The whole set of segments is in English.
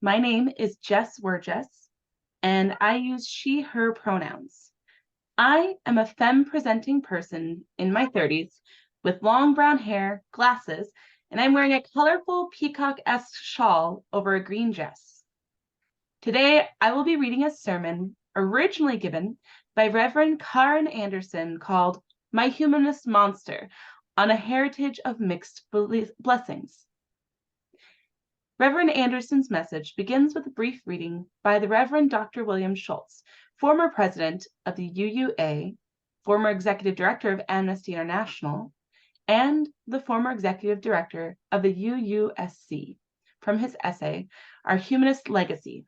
My name is Jess Wirges, and I use she, her pronouns. I am a femme-presenting person in my 30s with long brown hair, glasses, and I'm wearing a colorful peacock-esque shawl over a green dress. Today, I will be reading a sermon originally given by Reverend Kaaren Anderson called My Humanist Monster on a Heritage of Mixed Blessings. Reverend Anderson's message begins with a brief reading by the Reverend Dr. William Schultz, former president of the UUA, former executive director of Amnesty International, and the former executive director of the UUSC, from his essay, Our Humanist Legacy.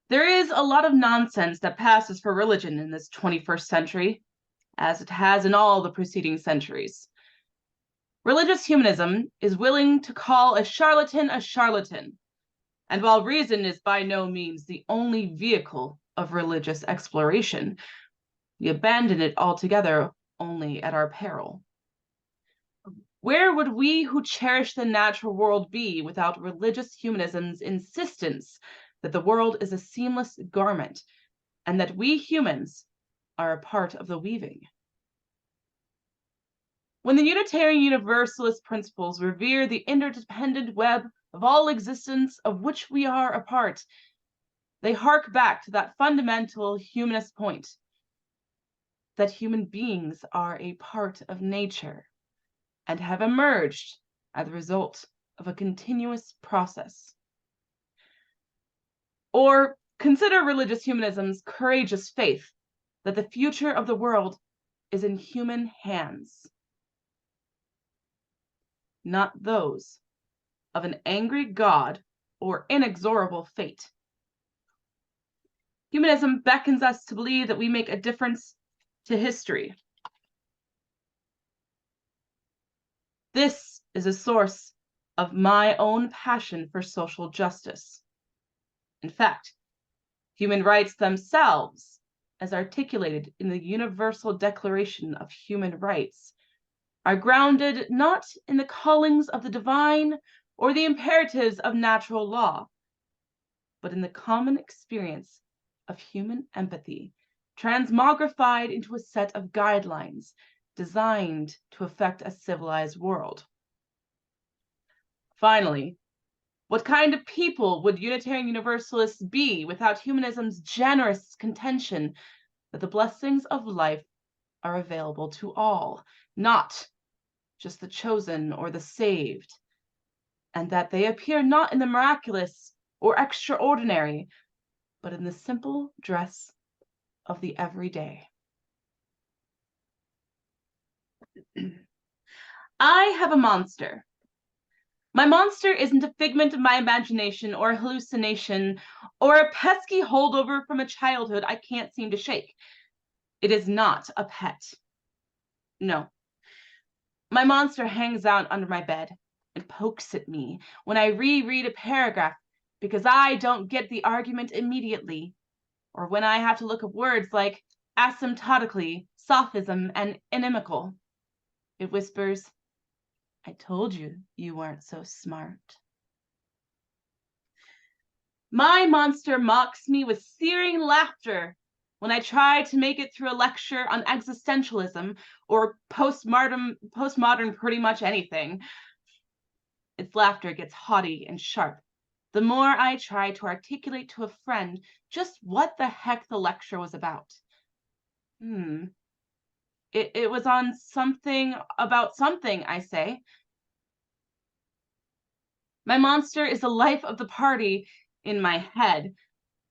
There is a lot of nonsense that passes for religion in this 21st century, as it has in all the preceding centuries. Religious humanism is willing to call a charlatan, and while reason is by no means the only vehicle of religious exploration, we abandon it altogether only at our peril. Where would we who cherish the natural world be without religious humanism's insistence that the world is a seamless garment and that we humans are a part of the weaving? When the Unitarian Universalist principles revere the interdependent web of all existence of which we are a part, they hark back to that fundamental humanist point, that human beings are a part of nature and have emerged as a result of a continuous process. Or consider religious humanism's courageous faith that the future of the world is in human hands, not those of an angry God or inexorable fate. Humanism beckons us to believe that we make a difference to history. This is a source of my own passion for social justice. In fact, human rights themselves, as articulated in the Universal Declaration of Human Rights, are grounded not in the callings of the divine or the imperatives of natural law, but in the common experience of human empathy, transmogrified into a set of guidelines designed to affect a civilized world. Finally, what kind of people would Unitarian Universalists be without humanism's generous contention that the blessings of life are available to all, not just the chosen or the saved, and that they appear not in the miraculous or extraordinary, but in the simple dress of the everyday. I have a monster. My monster isn't a figment of my imagination or a hallucination or a pesky holdover from a childhood I can't seem to shake. It is not a pet. No. My monster hangs out under my bed and pokes at me when I reread a paragraph because I don't get the argument immediately, or when I have to look up words like asymptotically, sophism, and inimical. It whispers, I told you you weren't so smart. My monster mocks me with searing laughter when I try to make it through a lecture on existentialism or postmodern pretty much anything. Its laughter gets haughty and sharp the more I try to articulate to a friend just what the heck the lecture was about. It was on something about something, I say. My monster is the life of the party in my head.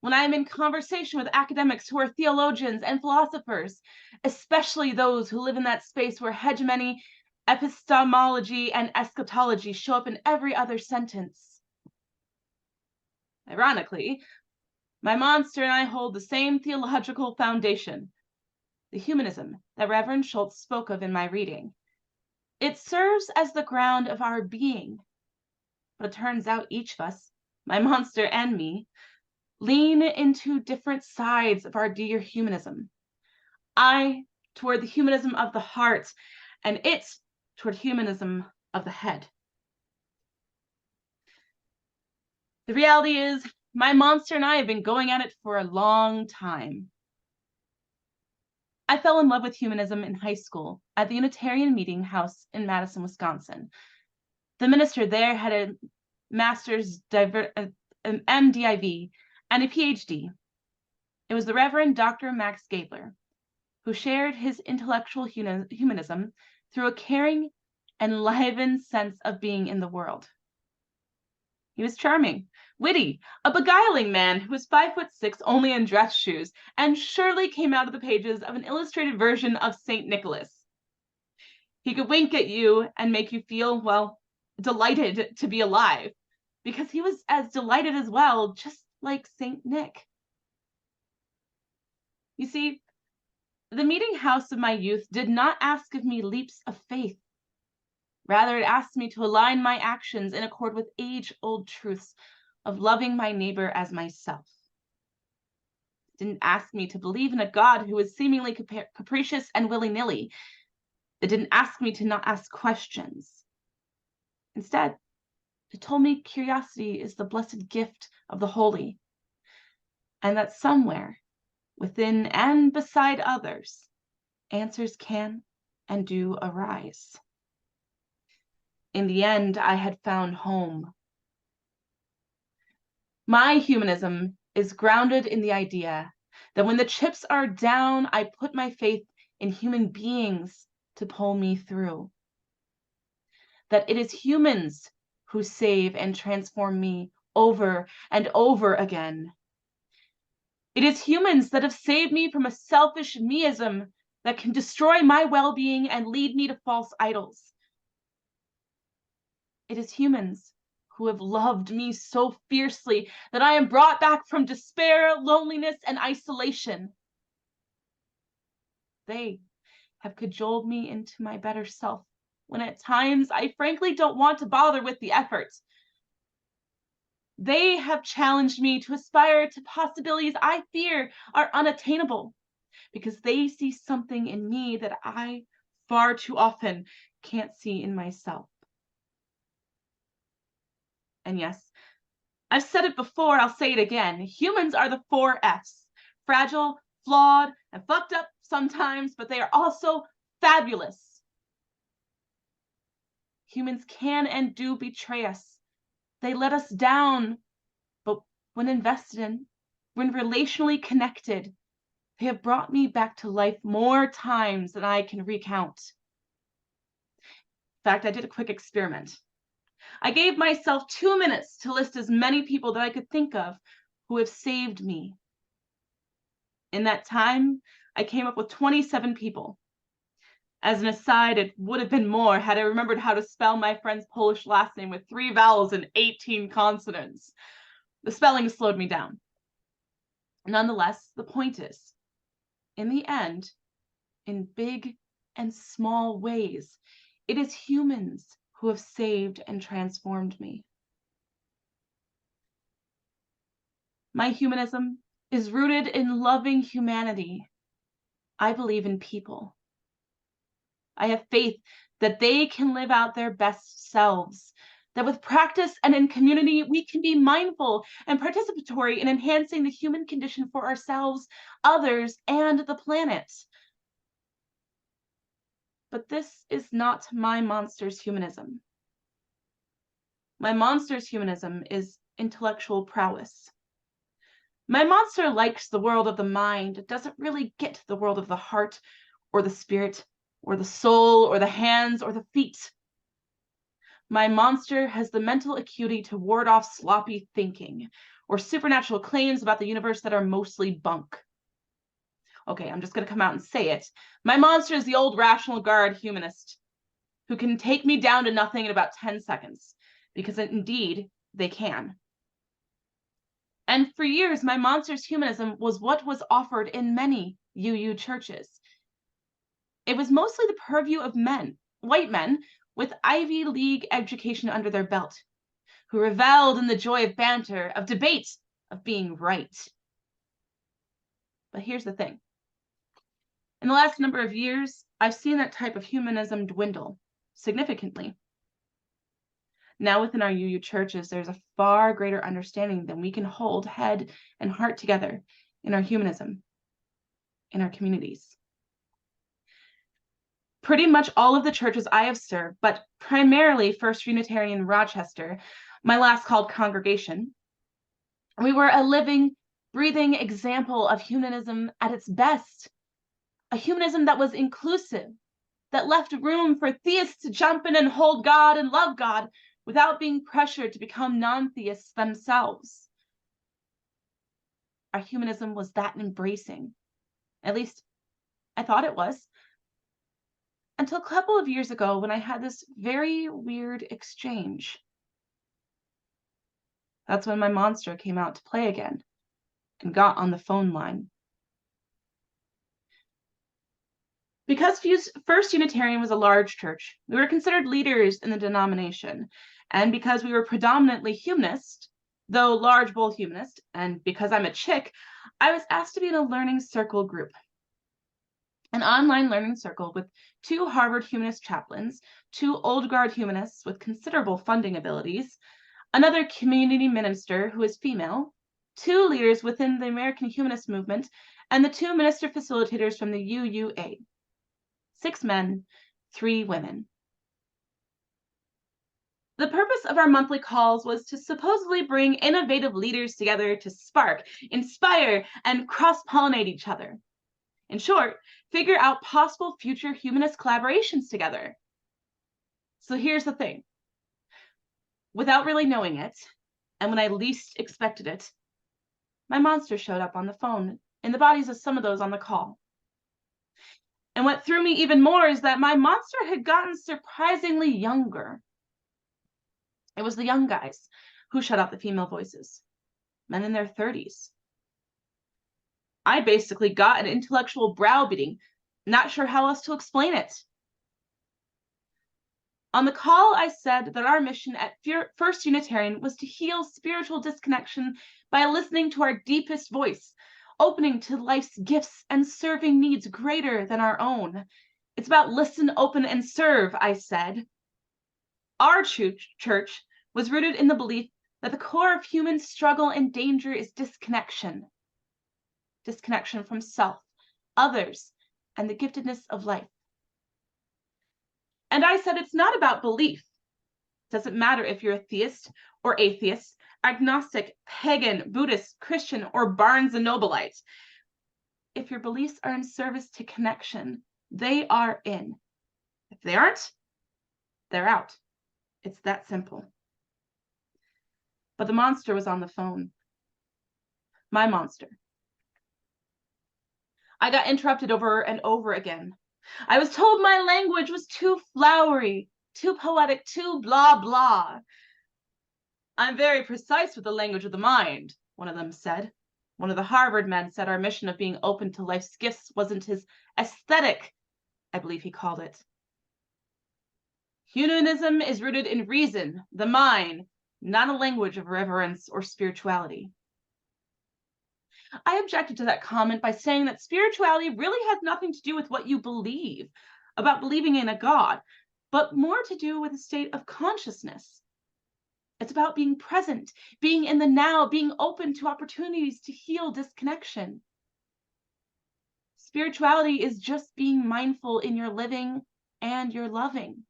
When I'm in conversation with academics who are theologians and philosophers, especially those who live in that space where hegemony, epistemology, and eschatology show up in every other sentence. Ironically, my monster and I hold the same theological foundation, the humanism that Reverend Schultz spoke of in my reading. It serves as the ground of our being, but it turns out each of us, my monster and me, lean into different sides of our dear humanism. I toward the humanism of the heart, and it toward humanism of the head. The reality is, my monster and I have been going at it for a long time. I fell in love with humanism in high school at the Unitarian Meeting House in Madison, Wisconsin. The minister there had a master's, an MDiv, and a PhD. It was the Reverend Dr. Max Gabler, who shared his intellectual humanism through a caring, enlivened sense of being in the world. He was charming, witty, a beguiling man who was 5'6" only in dress shoes, and surely came out of the pages of an illustrated version of St. Nicholas. He could wink at you and make you feel, well, delighted to be alive, because he was as delighted as well, just like St. Nick. You see, the meeting house of my youth did not ask of me leaps of faith. Rather, it asked me to align my actions in accord with age-old truths of loving my neighbor as myself. It didn't ask me to believe in a God who was seemingly capricious and willy-nilly. It didn't ask me to not ask questions. Instead, it told me curiosity is the blessed gift of the holy, and that somewhere, within and beside others, answers can and do arise. In the end, I had found home. My humanism is grounded in the idea that when the chips are down, I put my faith in human beings to pull me through. That it is humans who save and transform me over and over again. It is humans that have saved me from a selfish meism that can destroy my well-being and lead me to false idols. It is humans who have loved me so fiercely that I am brought back from despair, loneliness, and isolation. They have cajoled me into my better self when at times I frankly don't want to bother with the effort. They have challenged me to aspire to possibilities I fear are unattainable because they see something in me that I far too often can't see in myself. And yes, I've said it before, I'll say it again. Humans are the 4 Fs. Fragile, flawed, and fucked up sometimes, but they are also fabulous. Humans can and do betray us. They let us down, but when invested in, when relationally connected, they have brought me back to life more times than I can recount. In fact, I did a quick experiment. I gave myself 2 minutes to list as many people that I could think of who have saved me. In that time, I came up with 27 people. As an aside, it would have been more had I remembered how to spell my friend's Polish last name with 3 vowels and 18 consonants. The spelling slowed me down. Nonetheless, the point is, in the end, in big and small ways, it is humans who have saved and transformed me. My humanism is rooted in loving humanity. I believe in people. I have faith that they can live out their best selves, that with practice and in community, we can be mindful and participatory in enhancing the human condition for ourselves, others, and the planet. But this is not my monster's humanism. My monster's humanism is intellectual prowess. My monster likes the world of the mind, doesn't really get the world of the heart or the spirit or the soul or the hands or the feet. My monster has the mental acuity to ward off sloppy thinking or supernatural claims about the universe that are mostly bunk. Okay, I'm just going to come out and say it. My monster is the old Rational Guard humanist who can take me down to nothing in about 10 seconds, because indeed they can. And for years, my monster's humanism was what was offered in many UU churches. It was mostly the purview of men, white men, with Ivy League education under their belt, who reveled in the joy of banter, of debate, of being right. But here's the thing. In the last number of years, I've seen that type of humanism dwindle significantly. Now within our UU churches, there's a far greater understanding that we can hold head and heart together in our humanism, in our communities. Pretty much all of the churches I have served, but primarily First Unitarian Rochester, my last called congregation, we were a living, breathing example of humanism at its best. A humanism that was inclusive, that left room for theists to jump in and hold God and love God without being pressured to become non-theists themselves. Our humanism was that embracing. At least, I thought it was. Until a couple of years ago when I had this very weird exchange. That's when my monster came out to play again and got on the phone line. Because First Unitarian was a large church, we were considered leaders in the denomination. And because we were predominantly humanist, though large bowl humanist, and because I'm a chick, I was asked to be in a learning circle group. An online learning circle with 2 Harvard humanist chaplains, 2 old guard humanists with considerable funding abilities, another community minister who is female, 2 leaders within the American Humanist movement, and the 2 minister facilitators from the UUA. 6 men, 3 women. The purpose of our monthly calls was to supposedly bring innovative leaders together to spark, inspire, and cross-pollinate each other. In short, figure out possible future humanist collaborations together. So here's the thing. Without really knowing it, and when I least expected it, my monster showed up on the phone in the bodies of some of those on the call. And what threw me even more is that my monster had gotten surprisingly younger. It was the young guys who shut out the female voices, men in their 30s. I basically got an intellectual browbeating, not sure how else to explain it. On the call, I said that our mission at First Unitarian was to heal spiritual disconnection by listening to our deepest voice, opening to life's gifts and serving needs greater than our own. It's about listen, open, and serve, I said. Our church was rooted in the belief that the core of human struggle and danger is disconnection. Disconnection from self, others, and the giftedness of life. And I said it's not about belief. It doesn't matter if you're a theist or atheist, agnostic, pagan, Buddhist, Christian, or Barnes and Nobleite. If your beliefs are in service to connection, they are in. If they aren't, they're out. It's that simple. But the monster was on the phone. My monster. I got interrupted over and over again. I was told my language was too flowery, too poetic, too blah blah. I'm very precise with the language of the mind, one of them said. One of the Harvard men said our mission of being open to life's gifts wasn't his aesthetic, I believe he called it. Humanism is rooted in reason, the mind, not a language of reverence or spirituality. I objected to that comment by saying that spirituality really has nothing to do with what you believe, about believing in a God, but more to do with a state of consciousness. It's about being present, being in the now, being open to opportunities to heal disconnection. Spirituality is just being mindful in your living and your loving.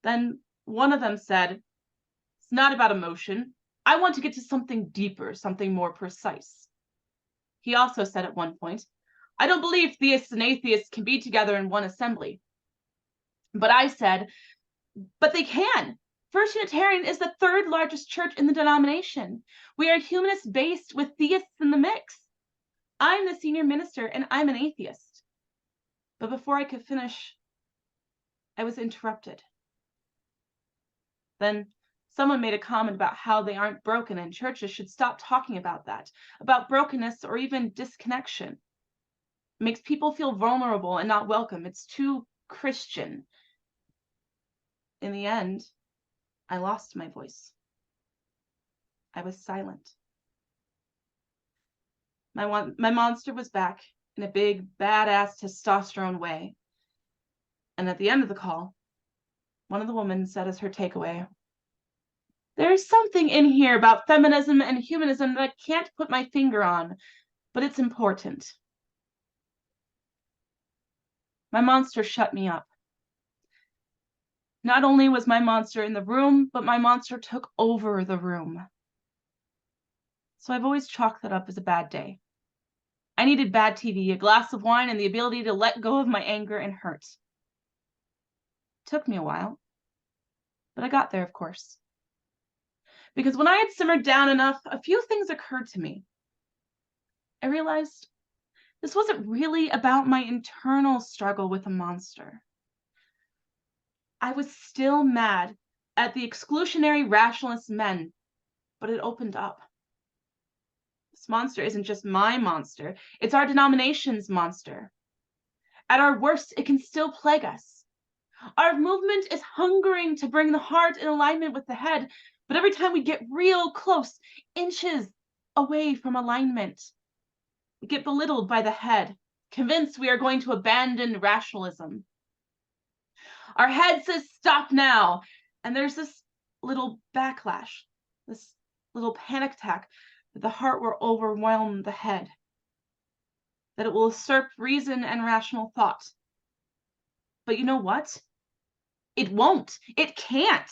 Then one of them said, it's not about emotion. I want to get to something deeper, something more precise. He also said at one point, I don't believe theists and atheists can be together in one assembly. But I said, but they can. First Unitarian is the 3rd largest church in the denomination. We are humanist based with theists in the mix. I'm the senior minister and I'm an atheist. But before I could finish, I was interrupted. Then someone made a comment about how they aren't broken and churches should stop talking about that, about brokenness or even disconnection. It makes people feel vulnerable and not welcome. It's too Christian. In the end, I lost my voice. I was silent. My monster was back in a big, badass testosterone way. And at the end of the call, One of the women said as her takeaway, "There's something in here about feminism and humanism that I can't put my finger on, but it's important." My monster shut me up. Not only was my monster in the room, but my monster took over the room. So I've always chalked that up as a bad day. I needed bad TV, a glass of wine, and the ability to let go of my anger and hurt. It took me a while, but I got there, of course. Because when I had simmered down enough, a few things occurred to me. I realized this wasn't really about my internal struggle with a monster. I was still mad at the exclusionary rationalist men, but it opened up. This monster isn't just my monster, it's our denomination's monster. At our worst, it can still plague us. Our movement is hungering to bring the heart in alignment with the head, but every time we get real close, inches away from alignment, we get belittled by the head, convinced we are going to abandon rationalism. Our head says, "Stop now," and there's this little backlash, this little panic attack, that the heart will overwhelm the head, that it will usurp reason and rational thought. But you know what? It won't. It can't.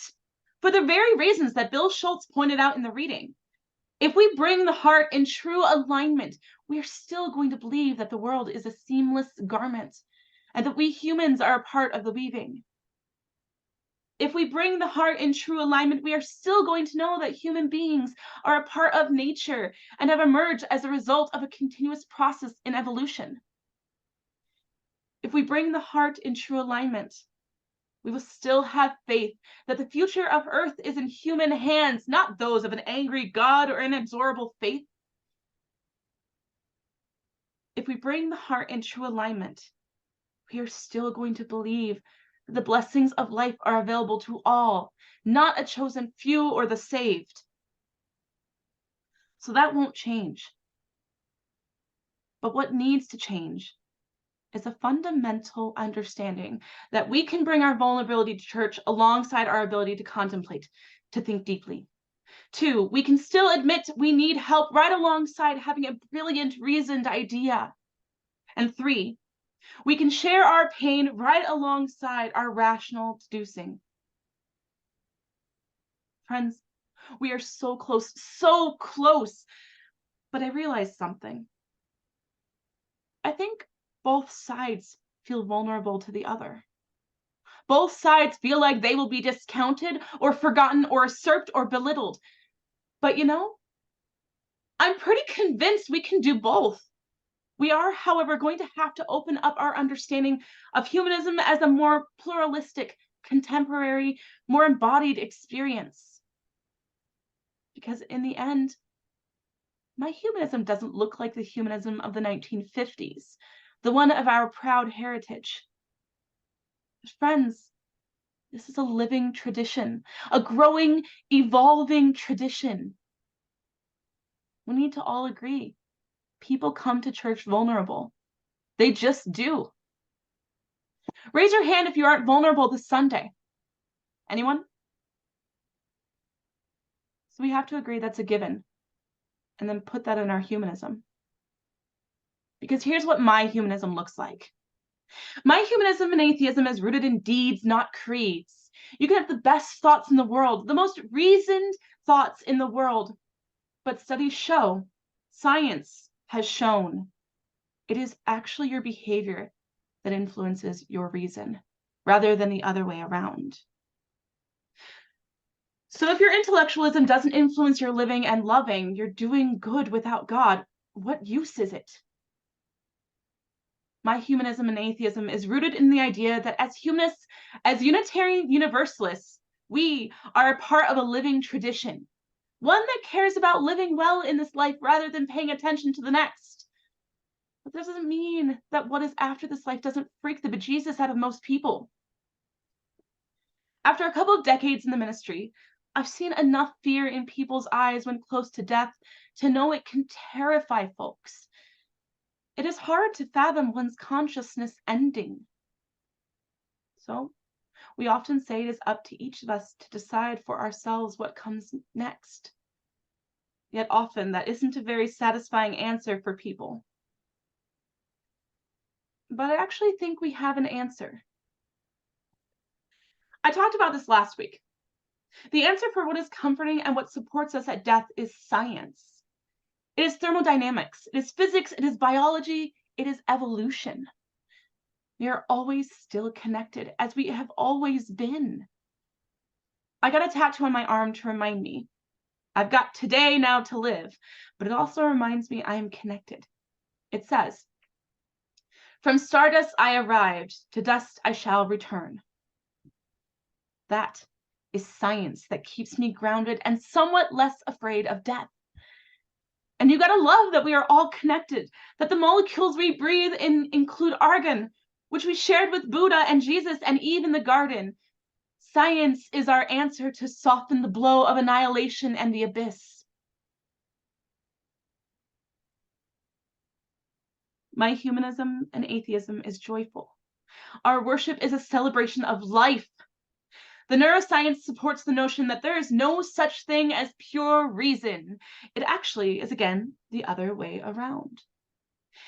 For the very reasons that Bill Schultz pointed out in the reading. If we bring the heart in true alignment, we are still going to believe that the world is a seamless garment and that we humans are a part of the weaving. If we bring the heart in true alignment, we are still going to know that human beings are a part of nature and have emerged as a result of a continuous process in evolution. If we bring the heart in true alignment, we will still have faith that the future of Earth is in human hands, not those of an angry God or inexorable faith. If we bring the heart in true alignment, we are still going to believe that the blessings of life are available to all, not a chosen few or the saved. So that won't change. But what needs to change is a fundamental understanding that we can bring our vulnerability to church alongside our ability to contemplate, to think deeply. 2, we can still admit we need help right alongside having a brilliant, reasoned idea. And 3, we can share our pain right alongside our rational deducing. Friends, we are so close, but I realized something. I think both sides feel vulnerable to the other. Both sides feel like they will be discounted or forgotten or usurped or belittled. But you know, I'm pretty convinced we can do both. We are, however, going to have to open up our understanding of humanism as a more pluralistic, contemporary, more embodied experience. Because in the end, my humanism doesn't look like the humanism of the 1950s, the one of our proud heritage. Friends, this is a living tradition, a growing, evolving tradition. We need to all agree. People come to church vulnerable. They just do. Raise your hand if you aren't vulnerable this Sunday. Anyone? So we have to agree that's a given, and then put that in our humanism. Because here's what my humanism looks like. My humanism and atheism is rooted in deeds, not creeds. You can have the best thoughts in the world, the most reasoned thoughts in the world, but studies show, science has shown, it is actually your behavior that influences your reason, rather than the other way around. So if your intellectualism doesn't influence your living and loving, you're doing good without God. What use is it? My humanism and atheism is rooted in the idea that as humanists, as Unitarian Universalists, we are a part of a living tradition, one that cares about living well in this life rather than paying attention to the next. But this doesn't mean that what is after this life doesn't freak the bejesus out of most people. After a couple of decades in the ministry, I've seen enough fear in people's eyes when close to death to know it can terrify folks. It is hard to fathom one's consciousness ending. So, We often say it is up to each of us to decide for ourselves what comes next. Yet often that isn't a very satisfying answer for people. But I actually think we have an answer. I talked about this last week. The answer for what is comforting and what supports us at death is science. It is thermodynamics, it is physics, it is biology, it is evolution. We are always still connected, as we have always been. I got a tattoo on my arm to remind me. I've got today now to live, but it also reminds me I am connected. It says, "From stardust I arrived, to dust I shall return." That is science that keeps me grounded and somewhat less afraid of death. And you gotta love that we are all connected, that the molecules we breathe in include argon, which we shared with Buddha and Jesus and Eve in the garden. Science is our answer to soften the blow of annihilation and the abyss. My humanism and atheism is joyful. Our worship is a celebration of life. The neuroscience supports the notion that there is no such thing as pure reason. It actually is, again, the other way around.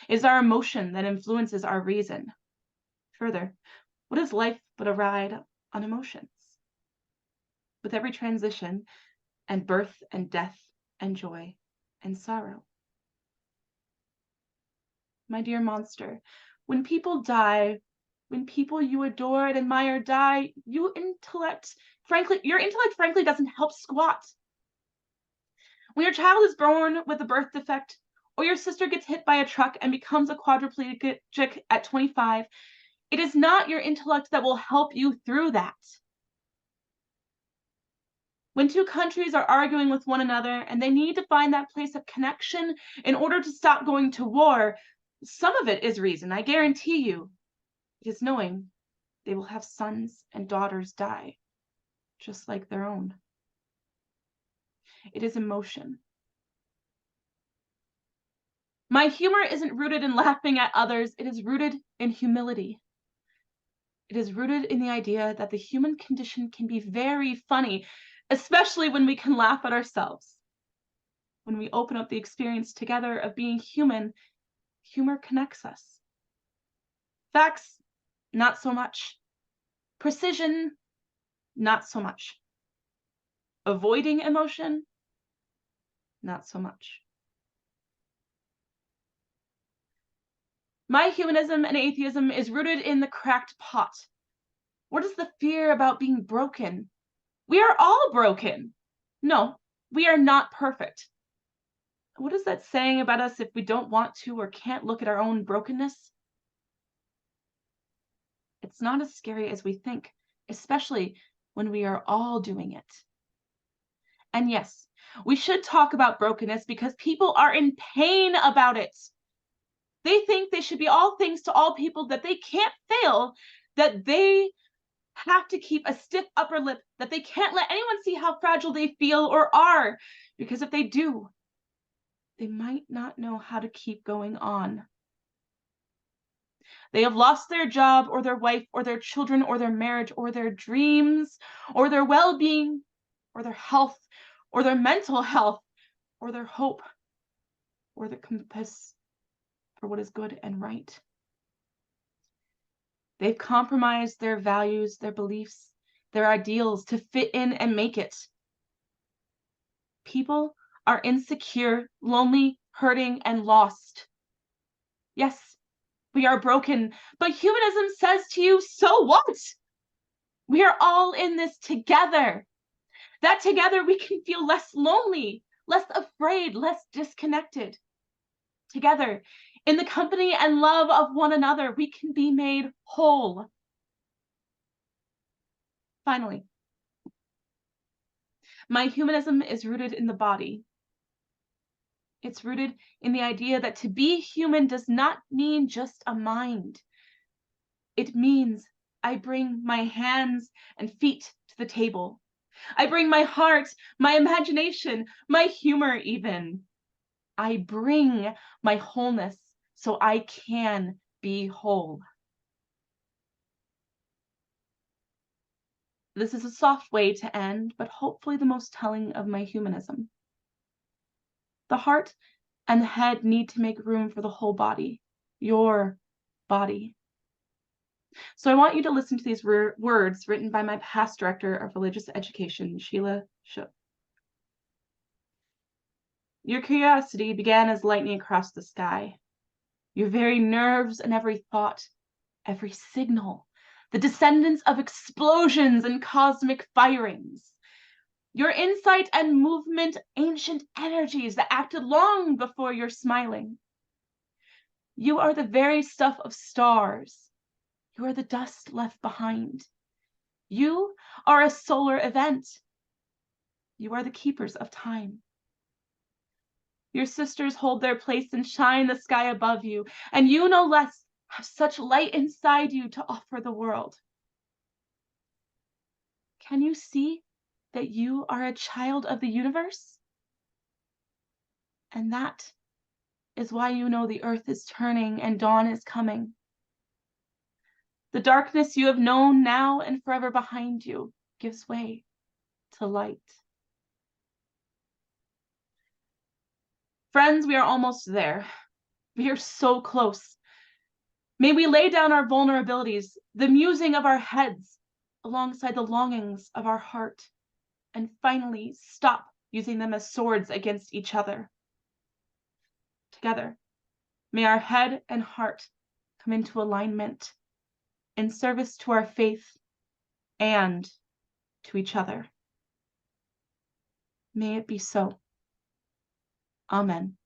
It is our emotion that influences our reason. Further, what is life but a ride on emotions? With every transition, and birth and death and joy and sorrow. My dear monster, when people die, when people you adore and admire die, your intellect frankly doesn't help squat. When your child is born with a birth defect, or your sister gets hit by a truck and becomes a quadriplegic at 25, it is not your intellect that will help you through that. When two countries are arguing with one another and they need to find that place of connection in order to stop going to war, some of it is reason, I guarantee you. It is knowing they will have sons and daughters die, just like their own. It is emotion. My humor isn't rooted in laughing at others, it is rooted in humility. It is rooted in the idea that the human condition can be very funny, especially when we can laugh at ourselves. When we open up the experience together of being human, humor connects us. Facts, not so much. Precision, not so much. Avoiding emotion, not so much. My humanism and atheism is rooted in the cracked pot. What is the fear about being broken? We are all broken. No, we are not perfect. What is that saying about us if we don't want to or can't look at our own brokenness? It's not as scary as we think, especially when we are all doing it. And yes, we should talk about brokenness because people are in pain about it. They think they should be all things to all people, that they can't fail, that they have to keep a stiff upper lip, that they can't let anyone see how fragile they feel or are, because if they do, they might not know how to keep going on. They have lost their job or their wife or their children or their marriage or their dreams or their well-being or their health or their mental health or their hope or the compass for what is good and right. They've compromised their values, their beliefs, their ideals to fit in and make it. People are insecure, lonely, hurting, and lost. Yes, we are broken, but humanism says to you, so what? We are all in this together. That together we can feel less lonely, less afraid, less disconnected. Together, in the company and love of one another, we can be made whole. Finally, my humanism is rooted in the body. It's rooted in the idea that to be human does not mean just a mind. It means I bring my hands and feet to the table. I bring my heart, my imagination, my humor even. I bring my wholeness so I can be whole. This is a soft way to end, but hopefully the most telling of my humanism. The heart and the head need to make room for the whole body, your body. So I want you to listen to these words written by my past director of religious education, Sheila Shook. Your curiosity began as lightning across the sky. Your very nerves and every thought, every signal, the descendants of explosions and cosmic firings. Your insight and movement, ancient energies that acted long before your smiling. You are the very stuff of stars. You are the dust left behind. You are a solar event. You are the keepers of time. Your sisters hold their place and shine the sky above you, and you no less have such light inside you to offer the world. Can you see that you are a child of the universe? And that is why you know the earth is turning and dawn is coming. The darkness you have known now and forever behind you gives way to light. Friends, we are almost there. We are so close. May we lay down our vulnerabilities, the musing of our heads, alongside the longings of our heart, and finally stop using them as swords against each other. Together, may our head and heart come into alignment in service to our faith and to each other. May it be so. Amen.